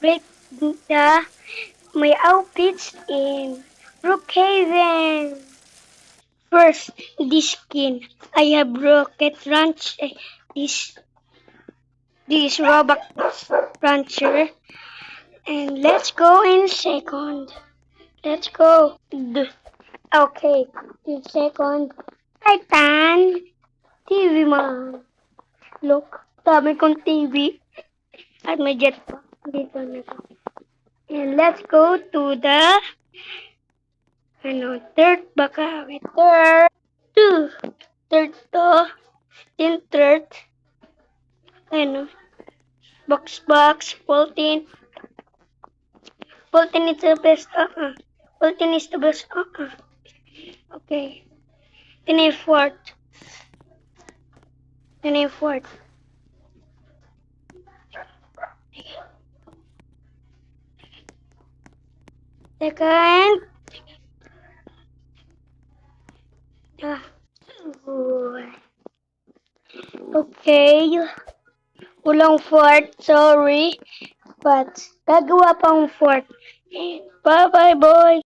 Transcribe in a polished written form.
break my outfits in Brookhaven. First, this skin. I have Rocket Ranch. This Robux Rancher. And let's go in second. Let's go. Okay, in second. Titan. TV man. Look, dami kong TV. At may jet pa. Dito na to. And let's go to the third baka. Wait, third. Two. Third to. Then third. Box. Fulton. Fulton is the best. Fulton is the best. Okay. Then a fourth. Second. Okay. Walang fourth. Sorry. But, gagawa pang fourth. Bye-bye, boy.